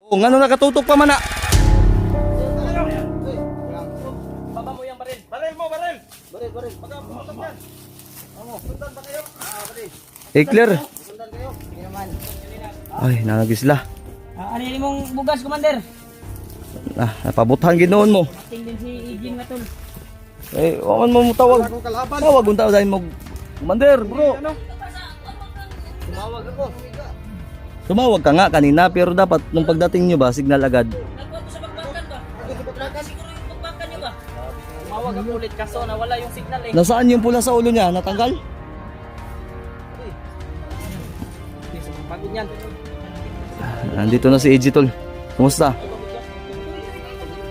Oh, ngano nakatutok pa man na. Baba mo yung baril. Baril mo, baril. Baril. Baka pumunta yan. Sundan ba kayo? Baril. Clear. Sundan kayo. Sige naman. Ay, nanagisla. Ano yun mong bugas, Commander? Napabuthan ginoon mo. Ting din si Ijin nga tol. Eh, waman mo tawag. Tawag unta dahil mo. Commander, bro. Tumawag ako. Tumawag ka nga kanina pero dapat nung pagdating nyo ba, signal agad. Nagkwato sa pagbakan ba? Siguro yung pagbakan niyo ba? Tumawag ako ulit kaso nawala yung signal eh. Nasaan yung pula sa ulo niya? Natanggal? Pagod yan. Nandito na si AJ tol. Kumusta?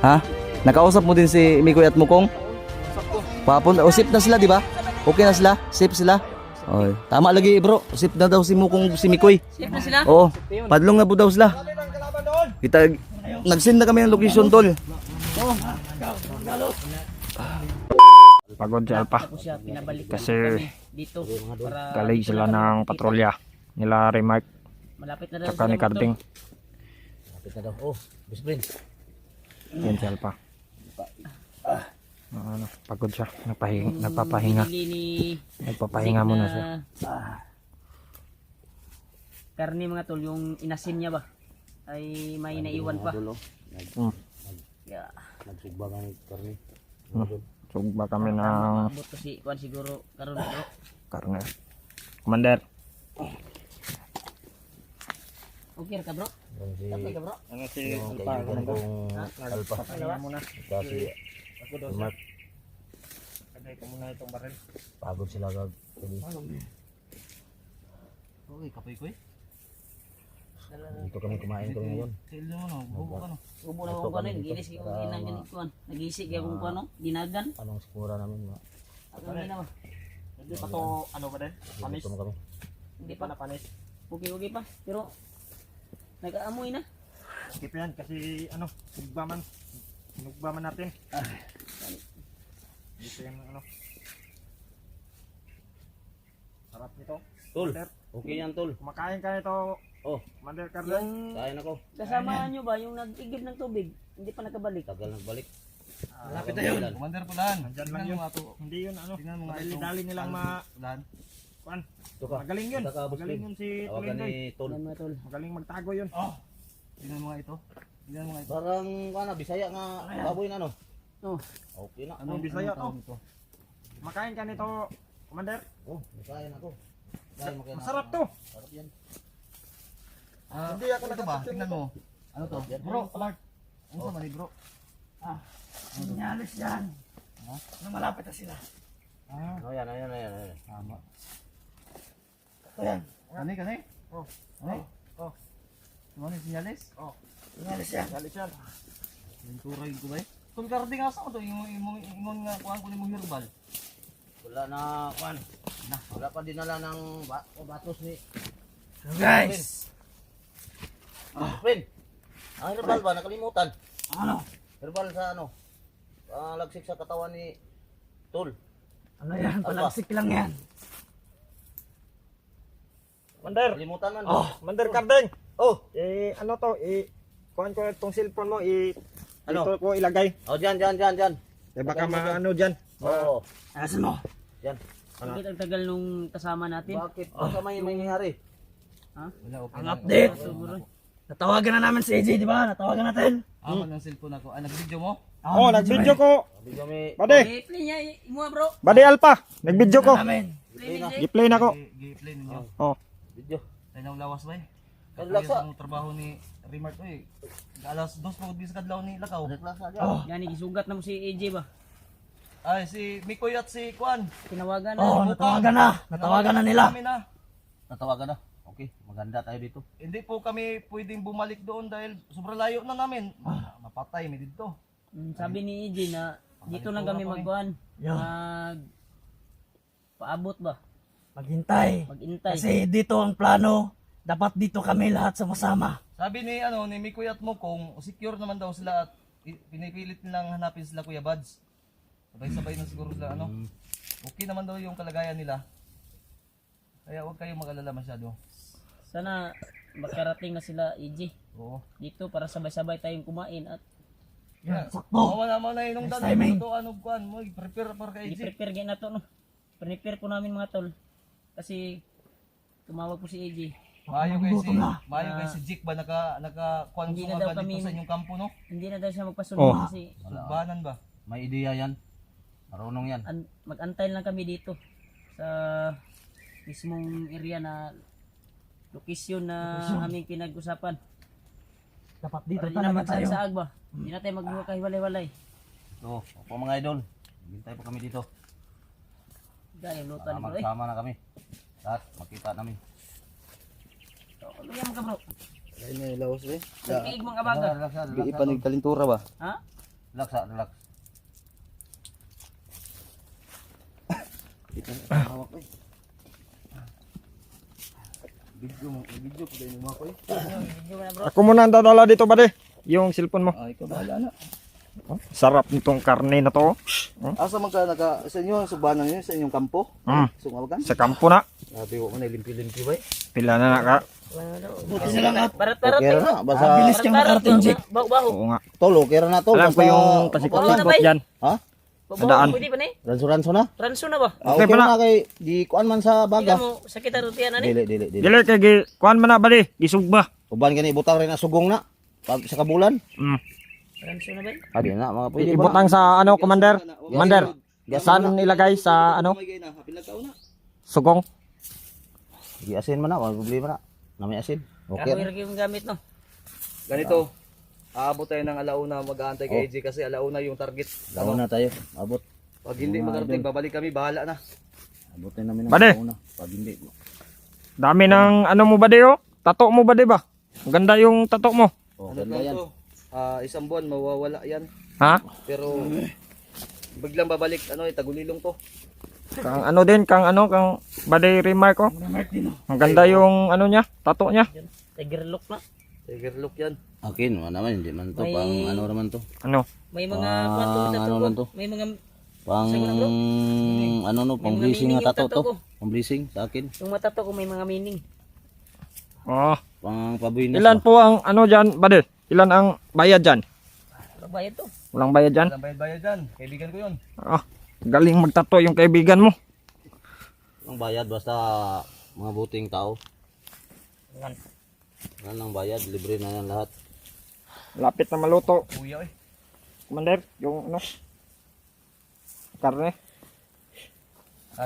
Ha? Nakausap mo din si Mikoy at Mukong? Papun, safe na sila, di ba? Okay na sila? Safe sila? Okay. Tama lagi, bro. Safe na daw si Mukong, si Mikoy. Safe na sila? Oo. Padlong na po daw sila. Kita nag-send na kami ng location tol. Pagod si Alpa Tapos siya pinabalik kasi kami dito para galing sila ng patrolya nila Remark malapit na daw tsaka ni sila Carding. Kapit na daw. Oh, best friend. Yan si Alpa. Pagod siya, nagpapahinga. Nagpapahinga muna siya. Karni mga tol, yung inasin niya ba? Ay may naiwan pa. Yeah. Nagsugba ka ni Karni. Sugba kami ng Abot to si Juan siguro karon bro. karne. Commander. Okay ka bro? Si Okay ka bro? Ano si kaibigan kong Alpa. Muna. Kasi Mark, Kagay ko muna itong baril. pagod sila kag. Okay, kapoy ko eh. Dito kami kumain kami ngayon. Ubo na kung kanin, ginis ko ginang ganit kuan. Nagisig akong kuan no, ginagan. Anong sikmura namin? Ako gina ba? Hindi pa to ano ba din? Panis. Dito kami. Hindi pa Panis. okay pa, pero nag-aamoy na. Skip yan kasi ano, sinugba man natin. Dito yung ano. Sarap nito. Tol, Commander, okay yan tol. kumakain ka nito. Oh, Commander Carding. kain ako. Kasama nyo ba yung nag-igib ng tubig? Hindi pa nakabalik. Tagal nagbalik. Lapit na yun. Commander Pulan. Nandyan lang yun. Hindi yun ano. Tingnan mo nga ito. Dali nilang Pulan. Kuan. Ito ka. Magaling yun. Ito ka, boss Magaling friend. yun si Tawagan Tulindoy. ni Tol. Alam mo tol. Magaling magtago yun. Tingnan mo nga ito. Tingnan mo nga ito. Parang ano, Bisaya nga baboy na no. Oh, Okay na. Anong Bisaya to? Makain ka nito, Commander. Oh, kain ako. Dahil makain Masarap ako. to. Sarap yan. Hindi ako ito ba? Tingnan mo. Ano to? Bro, Mark. Ano sa mali bro? sinyalis yan. Na malapit na sila. Ano yan, ayan. Tama. Ayan. Kani? Oh. Ano? Oh. Ano yung sinyalis? Oh. Sinyalis yan. Sinyalis yan. Yung turay ko ba eh? Kung karating asa ko to, imon nga kuhaan ko ni mo herbal. Wala na, Juan. Wala pa dinala ng batos ni Guys, Friend. Ang herbal ba? Nakalimutan. ano? Herbal sa ano? Lagsik sa katawan ni Tol. Ano yan? Palagsik lang yan. Commander! Kalimutan man. Commander Carding! Oh! Ano to? Kuhaan ko itong cellphone mo, Ano? dito ko ilagay. Oh, dyan. Eh baka maano dyan. Oo. Asan mo? Dyan. Bakit ang tagal nung kasama natin? Bakit? Baka may nangyayari. Ha? Ang update! Natawagan na namin si AJ, di ba? Natawagan natin. Ng cellphone ako. Nag-video mo? Oh, nag-video ko. Sabi kami, Bade, I-play niya, mo bro. Bade Alpha. Nag-video ko. Play niya. I-play na ko. Gi-play ninyo. Oh. video. Tayo lawas ba eh? Ay, laksa. Ang trabaho ni Remark eh. Alas 2 pa sa kadlaw ni Lakaw. Reklasa dyan. Yan, gisugat na mo si AJ ba? Ay, si Mikoy at si Kwan. Tinawagan na. Natawagan na nila. Natawagan na. Okay, maganda tayo dito. Hindi po kami pwedeng bumalik doon dahil sobrang layo na namin. Mapatay mi dito. Sabi ni AJ na dito lang kami magkuhan. Paabot ba? Maghintay. Maghintay. Kasi dito ang plano, dapat dito kami lahat sama-sama. Sabi ni ni Mikoy at Mukong, secure naman daw sila at pinipilit nilang hanapin sila Kuya Buds. Sabay-sabay na siguro sila Okay naman daw yung kalagayan nila. Kaya huwag kayong mag-alala masyado. Sana makarating na sila AJ. Oo. dito para sabay-sabay tayong kumain at Sakto. Wala mo na inong Next daan. timing. Ito ano kuan mo, prepare para kay AJ. i-prepare gyan nato no. Prepare ko namin mga tol. Kasi tumawag po si AJ. Mayo kay si Gutom na. Mayo kay si Jik ba kuan Hindi sa na daw mga kami- dito sa inyong kampo no? Hindi na daw siya magpasulong kasi Subanan ba? May ideya yan. Marunong yan. mag-antay lang kami dito sa mismong area na location na aming pinag-usapan. Dapat dito Para di talaga naman tayo. sa agba. Hindi na tayo magbuka hiwalay-walay. So, opo mga idol. Hintay po kami dito. Gaya lutan Para bro. magsama na kami. Lahat makita namin. Ano yan mga bro? Ay na ilawas eh. Nagkiig mga abaga. Relax na, relax Bi na. panig kalintura ba? Ha? Relax na, relax. Hawak eh. Video ko din mo ako eh. Video na bro. Ako muna ang dadala dito ba yung cellphone mo. Ay, ikaw bahala na. Sarap nitong karne na to. Asa man ka naka sa inyo subanan niyo sa inyong kampo? Mm. Sungawagan? Sa kampo na. Sabi ko na limpi-limpi ba? Pila na ka. Buti na lang at Barat-barat Okay tayo. na, basta bilis kang makarating, Jake. Baho-baho. Oo nga. tol, okay na to. Alam ko Basta- yung Wala na pasikot-sikot ba? dyan. Ha? Daan. Baho, pwede ba na eh? Ranso-ranso na? Ranso na ba? Ah, Okay okay pa na. na kay di kuan man sa Tingnan baga. mo, sakit ang rutihan na ni. Dili. Dili kay kuan man na ba gisugba. Uban kani butang rin na sugong na. Pag sa kabulan. Mm. Ranso na ba? Adi na mga pwede ba? Ibutang sa ano, commander? Commander, saan nilagay sa ano? Sugong? Gi-asin man na, wala problema na. Namay asin. Okay. Kahoy rin yung gamit no. Ganito. Aabot tayo ng alauna mag-aantay kay AJ kasi alauna yung target. Lawan na tayo. Abot. Pag hindi magarating babalik kami, bahala na. Abutin namin ng Bade. launa. Pag hindi. Dami ng ano mo ba oh? Tato mo ba ba? Ang ganda yung tato mo. Oh, Ano ganda lang yan. to? Isang buwan mawawala yan. Ha? Pero biglang babalik tagulilong to. Kang ano din, kang bade remark ko. Ang ganda yung ano niya, tato niya. Tiger look na. Tiger look yan. Akin, wala naman, hindi man to. May- Pang ano naman to. Ano? May mga Ah, kwanto ano tattoo man ko. to? May mga Pang Sige na, bro. ano no, pang mga blessing meaning na yung tato tato to. ko. Pang blessing sa akin. yung matato ko may mga meaning. Oh, Pang pabuinas. ilan po ang ano diyan, bade? Ilan ang bayad diyan? Ano ba ito? Walang bayad diyan. Walang bayad-bayad dyan. Kaibigan ko yun. Ah, galing magtato yung kaibigan mo. Ang bayad basta mga buting tao. Yan. Yan ang bayad, libre na yan lahat. Lapit na maluto. Kuya eh. Commander, yung ano? Karne.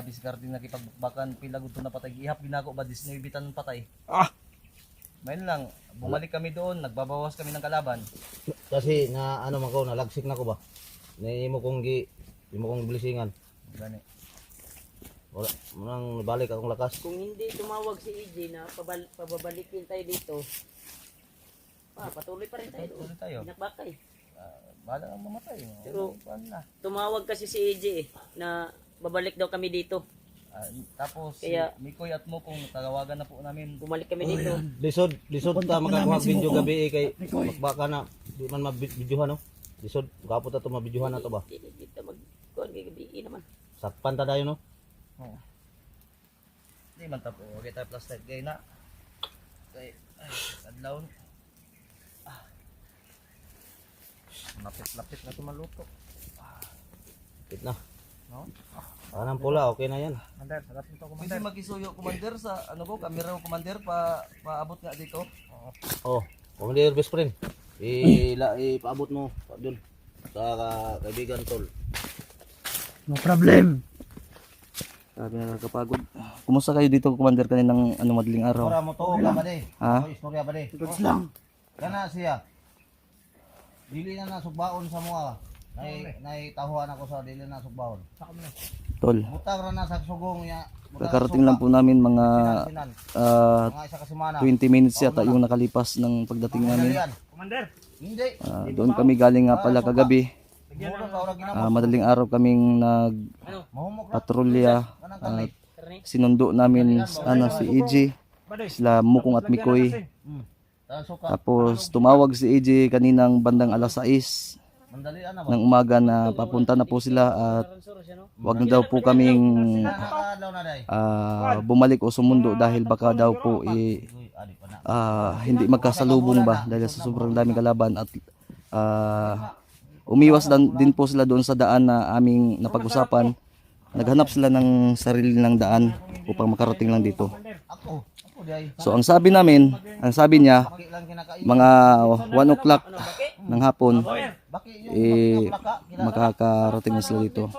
Diskarte na kipagbakan pilagod to na patay. Ihap ginako ba 19 bitan patay. Ah, Mayon lang, bumalik kami doon, nagbabawas kami ng kalaban. Kasi na ano man ko, nalagsik na ko ba. Imo kong blessingan. Gani. Wala, nang balik akong lakas. Kung hindi tumawag si EJ na pababalikin tayo dito, patuloy pa rin tayo doon. Tuloy tayo. Pinakbakay. Bahala nang mamatay. Pero- Kuwan na. Tumawag kasi si EJ na babalik daw kami dito. Tapos Kaya- si Mikoy at mo kung tawagan na po namin. Bumalik kami dito. Lisod ta makakuha video gabi kay baka na di man mabidyohan no. Lisod, kapot to mabidyohan na to ba. Hindi dito mag-kuhan kay gabi naman. Sakpan ta dayo no. Hindi man tapo. Okay tayo plus type gay na. Kay adlaw. Lapit-lapit na tumaluto. Kit na. No? Anang pula, okay na yan. Pwede makisuyo commander sa ano ko, camera ko commander paabot nga dito. Oh, commander best friend. Ipaabot mo doon sa kaibigan tol. No problem. Sabi nakakapagod. Kumusta kayo dito commander kaninang madaling araw? Ora mo to ka ba de? Ha? Istorya ba de? Goods lang. Kana siya. Dili na nasugbaon sa mga. Nay tahuan ako sa dili na sugbaon. Tol, Butang ra na sa sugong ya. kakarating lang po namin mga Sinan, ah, mga isa ka semana. 20 minutes yata yung nakalipas ng pagdating namin. Commander. Hindi. Doon kami galing nga pala kagabi. Muro ka ora ginamos. Madaling araw kaming Mahumok na. nagpatrolya. Kanang kami. Sinundo namin si EJ, sila Mukong at Mikoy. Tan suka. Tapos tumawag si EJ kaninang bandang alas 6 Mandali na ba? ng umaga na papunta na po sila at wag na daw po kaming Nakadlaw na day. bumalik o sumundo dahil baka daw po Uy, adi pa na. hindi magkasalubong ba dahil sa sobrang daming kalaban at umiwas din po sila doon sa daan na aming napag-usapan. Naghanap sila ng sarili ng daan upang makarating lang dito. Ako di ay. So ang sabi namin, ang sabi niya, Baki lang kinakain. mga 1 o'clock ng hapon, Baki yung makakarating na sila dito.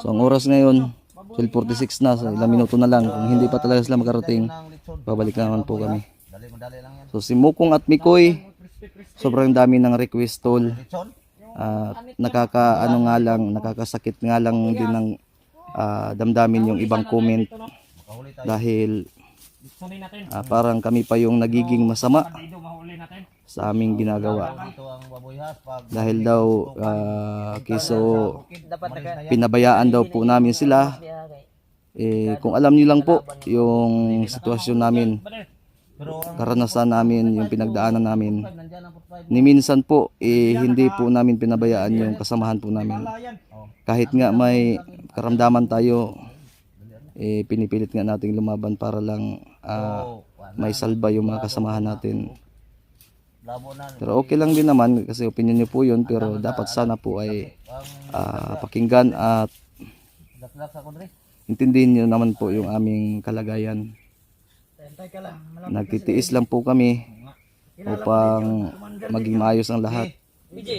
So ang oras ngayon, 12:46 na, so ilang minuto na lang. Kung hindi pa talaga sila makarating, ng litson. babalik naman po kami. Madali lang yan. So si Mukong at Mikoy, sobrang dami ng request tol. Litson? Nakakasakit nga lang din ng damdamin yung ibang comment Makahuli tayo. dahil parang kami pa yung nagiging masama sa aming ginagawa. Dito ang baboyhas pag Dahil daw kiso Dapat pinabayaan daw po namin sila. Kung alam niyo lang po yung sitwasyon namin, pero ang karanasan namin, yung pinagdaanan namin. nandiyan ang 45. Ni minsan po, hindi po namin pinabayaan yung kasamahan po namin. Kahit nga may karamdaman tayo, pinipilit nga nating lumaban para lang may salba yung mga kasamahan natin. Labo na. Pero okay lang din naman kasi opinion niyo po yun, pero dapat sana po ay pakinggan at Laklak sa kundre. intindihin niyo naman po yung aming kalagayan. Nagtitiis lang po kami upang maging maayos ang lahat.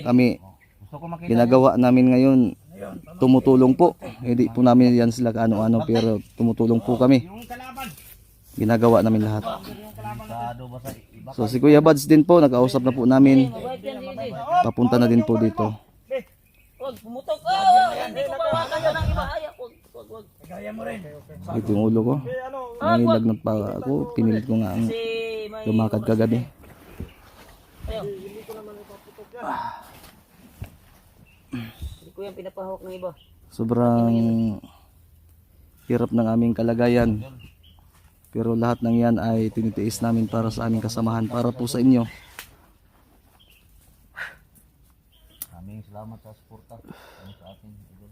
Kami, Gusto ko makita. ginagawa namin ngayon, tumutulong po. Hindi po namin yan sila kaano-ano, pero tumutulong po kami. Ginagawa namin lahat. Masyado ba sa iba? So si Kuya Bads din po, nakausap na po namin. Papunta na din po dito. Wag pumutok. Hindi ko mawakan yan ng iba. Ay, wag. Ito yung ulo ko. Nangilag na pa ako. Pinilit ko nga ang Si may lumakad kagabi. Ayaw. Hindi ko yan pinapahawak ng iba. Sobrang hirap ng aming kalagayan. Pero lahat ng yan ay tinitiis namin para sa aming kasamahan. Para po sa inyo. Maraming salamat sa suporta sa atin. Idol.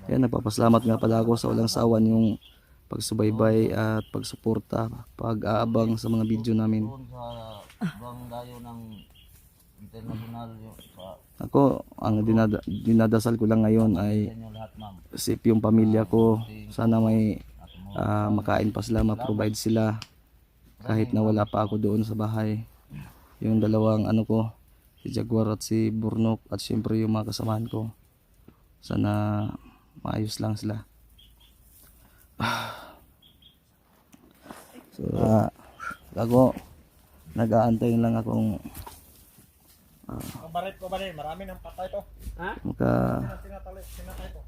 Kaya nagpapasalamat nga pala ako sa walang sawan yung pagsubaybay at pagsuporta, pag-aabang sa mga video namin. Doon sa ibang dayo ng international sa Ako, ang dinadasal ko lang ngayon ay inyo lahat ma'am. safe yung pamilya ko. Sana may makain pa sila, ma-provide sila kahit na wala pa ako doon sa bahay. Yung dalawang ano ko, si Jaguar at si Burnok at syempre yung mga kasamahan ko. Sana maayos lang sila. So, ako, nag-aantay lang akong Barit ko ba rin? Marami ng patay to.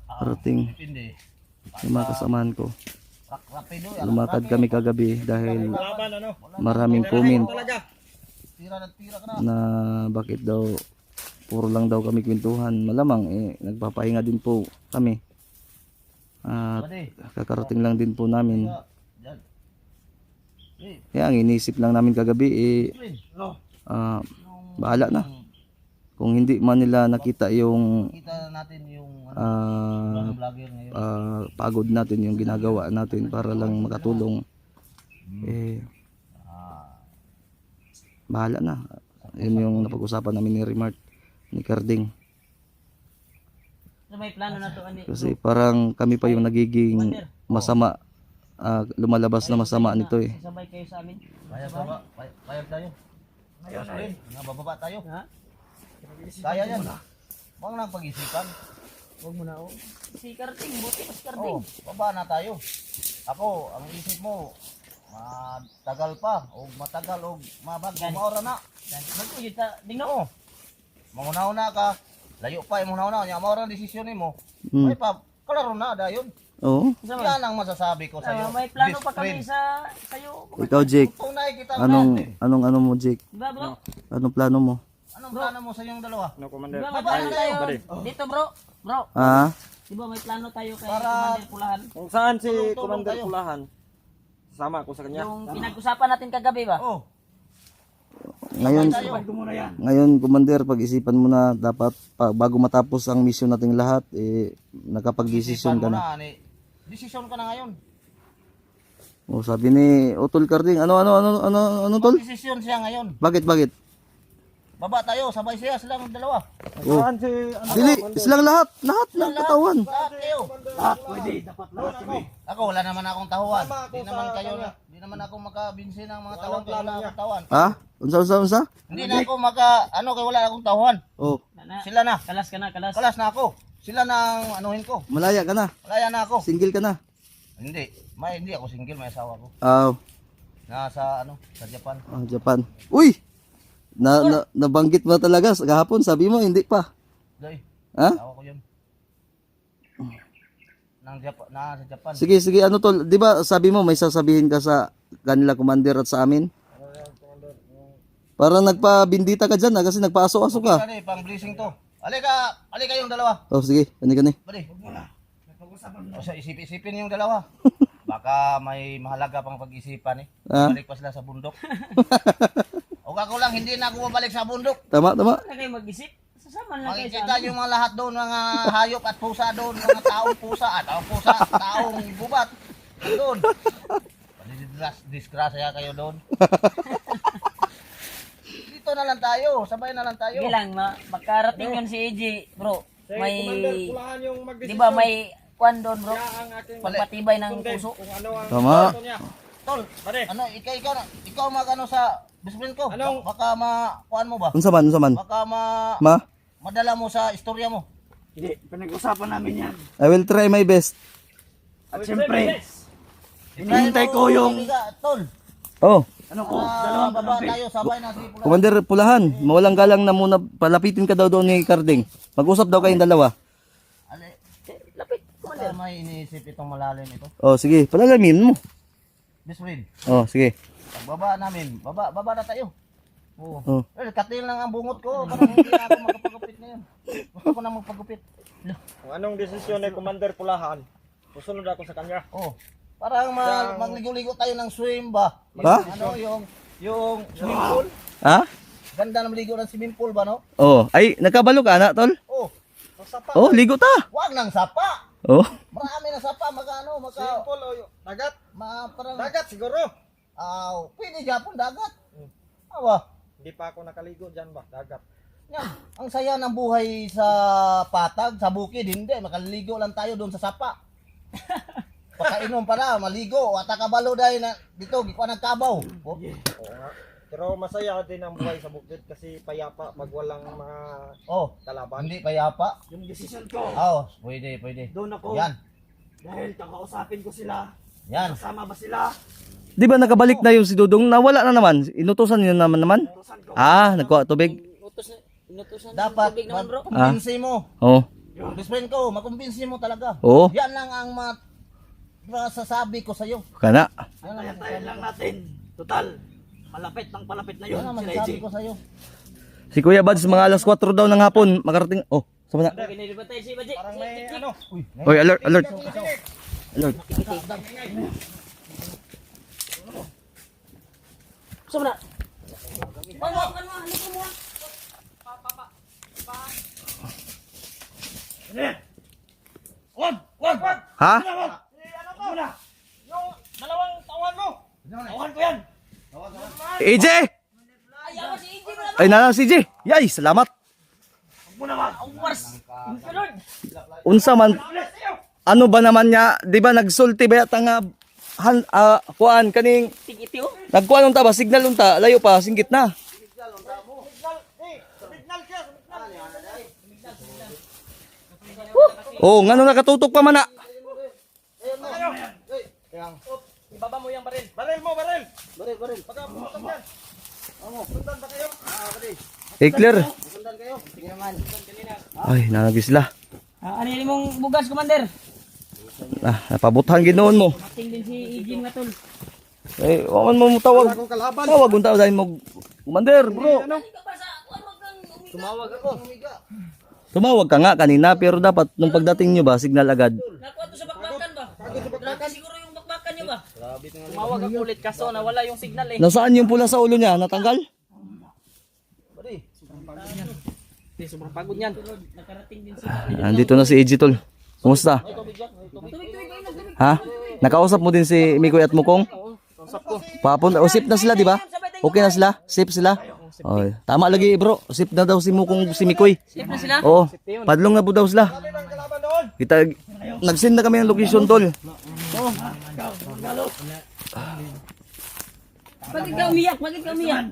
makarating Depende. yung mga kasamahan ko. Rapido. Lumakad kami kagabi dahil Laban ano? maraming comment Talaga. Tira ka na. na bakit daw puro lang daw kami kwentuhan. Malamang nagpapahinga din po kami. At Pwede. kakarating lang din po namin. Diyan. Kaya ang inisip lang namin kagabi bahala na. Kung hindi man nila nakita yung Kita natin yung vlogger ngayon. pagod natin, yung ginagawa natin para lang makatulong, bahala na. Yun yung napag-usapan namin ni Remart, ni Carding. So may plano na to ani. Kasi parang kami pa yung nagiging masama, lumalabas na masama nito eh. Sabay kayo sa amin. Payag ba? Payag tayo. Ngayon ay. Bababa tayo. Ha? Kaya yan. Huwag nang pag-isipan. Wag mo na oh. Si Karting, buti mas Karting. Oh, baba na tayo. Ako, ang isip mo, matagal pa, o matagal, o mabag, maora na. Magkuyod ta dingno. Oo. Manguna-una ka, layo pa, manguna-una, yung maora ang desisyon mo. Ay pa, kalaro na, dayon. Oo. Yan ang masasabi ko sa iyo. May plano pa kami sa sayo. Ikaw Jake, Kung nakikita natin, anong ano mo Jake? Di ba bro? Anong plano mo? anong plano mo sa iyong dalawa? No, Di Commander. ba may plano tayo? Dito bro. Bro, di ba may plano tayo kay Commander Pulahan? Kung saan si Tulong Commander tayo. Pulahan? Sama ko sa kanya. Yung pinag-usapan natin kagabi ba? Oh, Ngayon, Commander, pag-isipan mo na dapat bago matapos ang mission nating lahat, nakapag-desisyon ka na. Desisyon ka na ngayon. Oh, sabi ni Utol Karding, ano tol? Desisyon siya ngayon. Bakit? Baba tayo, sabay siya, silang dalawa. Oh. Dili, silang lahat ng katawan. Lahat kayo. Lahat pwede, dapat lahat kami. Ako, wala naman akong tahuan. Di naman ako makabinsi ng mga tawan kaya wala akong tahuan. Ha? Unsa? Hindi na ako kaya wala akong tahuan. Oh, Sila na. Kalas ka na, kalas. Kalas na ako. Sila na ang anuhin ko. malaya ka na. Malaya na ako. Single ka na. Hindi ako single, may asawa ko. Nasa sa Japan. Japan. Uy! Nabanggit mo talaga kahapon, sabi mo hindi pa. Doy, Ha? asawa ko yun. Nasa Japan. Sige, ano tol, 'di ba sabi mo may sasabihin ka sa kanila commander at sa amin? Para nagpabindita ka diyan kasi nagpaaso-aso ka. Kani, pang blessing to. Alika yung dalawa. Oh, sige, kani. Bari. O sa isipin yung dalawa. Baka may mahalaga pang pag-isipan Ah. Balik pa sila sa bundok. O ako lang, hindi na ako babalik sa bundok. Tama. Huwag na kayo mag-isip. Sasama lang kayo sa Makikita yung mga lahat doon, mga hayop at pusa doon, mga taong pusa, taong gubat. Doon. Disgrasya kayo doon. Dito na lang tayo, sabay na lang tayo. Sige lang, makarating yun si AJ, bro. May, di ba may kwan doon, bro? Pagpatibay ng puso. Tama. Tol, ikaw magano sa best friend ko. Baka makuan mo ba? Unsa man? Baka Ma, madala mo sa istorya mo. Hindi, pinag-usapan namin yan. I will try my best. At siyempre, hinihintay ko yung, Tol, Oh, dalawang baba kalampit. tayo, sabay na si Pula. Commander Pulahan, mawalang galang na muna palapitin ka daw doon ni Karding. Mag-usap daw kayong dalawa. Lapit. Baka may iniisip itong malalim ito. Oh, sige, palalamin mo. Best friend, Oh, sige. pagbaba namin, baba na tayo. Oo. Oh. Katil lang ang bungot ko, parang hindi na ako magpagupit ngayon. Gusto ko na magpagupit. Kung anong desisyon ni Commander Pulahan, susunod ako sa kanya. Oh. Parang magligo-ligo tayo ng swim ba? Ha? Yung swimming pool. Ha? Ganda ng ligo ng swimming pool ba, no? Oh, ay nakabalo ka na, tol? Oh, Oh, ligo ta. wag nang sapa. Oh. Marami na sapa, swimming pool o dagat? Parang dagat siguro. Pwede Japon dagat. Awa. Hindi pa ako nakaligo dyan ba? Dagat. Yan, ang saya ng buhay sa patag, sa bukid, hindi. Makaligo lang tayo doon sa sapa. Pakainom pala, maligo. At kabalo dahil na dito, gikuha nagkabaw. Oh. Pero masaya din ang buhay sa bukid kasi payapa pag walang mga Oh, kalaban. hindi payapa. yung decision ko. Oh, pwede. Doon ako, Yan, dahil kakausapin ko sila. yan. Kasama ba sila? Di ba nakabalik na yung si Dudong? Nawala na naman. Inutusan niyo naman. Urusan ko. Nagkuha tubig. Inutusan Dapat tubig naman, bro. makumbinsi mo. Oh. Best friend ko, makumbinsi mo talaga. Oh. Yan lang ang masasabi ko sa'yo. Kana. Yan lang ang Tayo lang natin. Total, malapit na yun. yan ang Sila masasabi AJ. ko sa'yo. Si Kuya Bads mga alas 4 daw ng hapon makarating. Oh, sama na. Pinilipat tayo si Baji. Parang may ano, Oy, alert. Alert. Sama na. Pangwakan mo, halika mo. Ha? Dalawang tawan mo. Tawan ko yan. AJ! Ayaw si AJ mo na. Ay, nana si AJ. Yay, salamat. Ang wars. Lord. Unsa man. Ano ba naman niya? Di ba nagsulti ba yata nga kuan kaning Tigitiw. nagkuan unta ba signal unta layo pa singgit na. Oh, ngano nakatutok pa man na? Ibaba mo yung baril. Baril mo, baril. Baril. Pagka putok yan. Sundan ba kayo? Clear. Sundan kayo. Tingnan man. Ay, nanagis sila. Ano yun mong bugas, Commander? Napabuthan ginoon mo. Ating din si AJ mga tol. Eh, waman mo tawag. Tawag unta dahil mo commander, bro. Tumawag ako. Tumawag ka nga kanina pero dapat nung pagdating nyo ba signal agad. Nakuha to sa bakbakan ba? Grabe siguro yung bakbakan nyo ba? Tumawag ako ulit kaso nawala yung signal eh. Nasaan yung pula sa ulo niya? Natanggal? Sobrang pagod yan. Nakarating din si Andito na si AJ tol. Kumusta? Ha? Nakausap mo din si Mikoy at Mukong? Papunta, o safe na sila, di ba? Okay na sila? Safe sila? Oh, tama lagi bro, safe na daw si Mukong si Mikoy. Safe na sila? Oo, padlong na po daw sila. Kita, nag-send na kami ng location tol. Bakit ka umiyak? Bakit ka umiyak?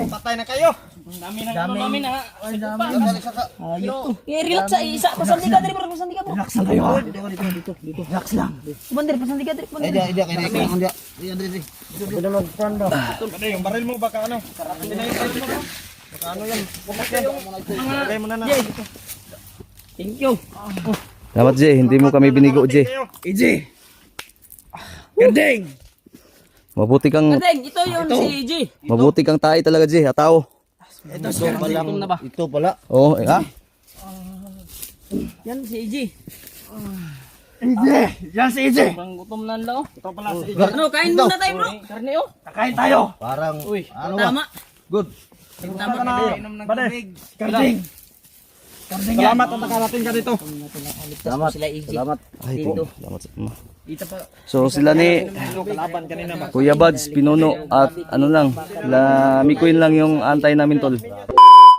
Patay na kayo. Dami na. Relax sa isa. Pasandi ka diri, bro. Pasandi ka, bro. Relax lang kayo ha. Relax lang. Kumander, pasandi ka diri. Ay, dia kaya dia. Dia. Ano yung baril mo baka ano? Baka ano yan? Lagay mo na na. Thank you. Salamat Jay, hindi mo kami binigo Jay. EJ. Ganding. Mabuti kang Kadeng, ito yung si EJ. mabuti kang tae talaga Jay, tao. Gutom na ba? Ito pala. Oo, ha? Yan si EJ. EJ. Yan si EJ. Parang gutom na lang. Ito pala si Ano, kain muna tayo, bro. Karne, oh. Kakain tayo. Parang ano ba? Tama. Good. Tama ka na. Ganding. Salamat at nakarating ka dito. Salamat. Sila EJ. Salamat. Ay po, salamat sa Dito pa. So sila ni Kalaban kanina ba? Kuya Buds, Pinuno at ano lang, la Mikoy lang yung antay namin tol.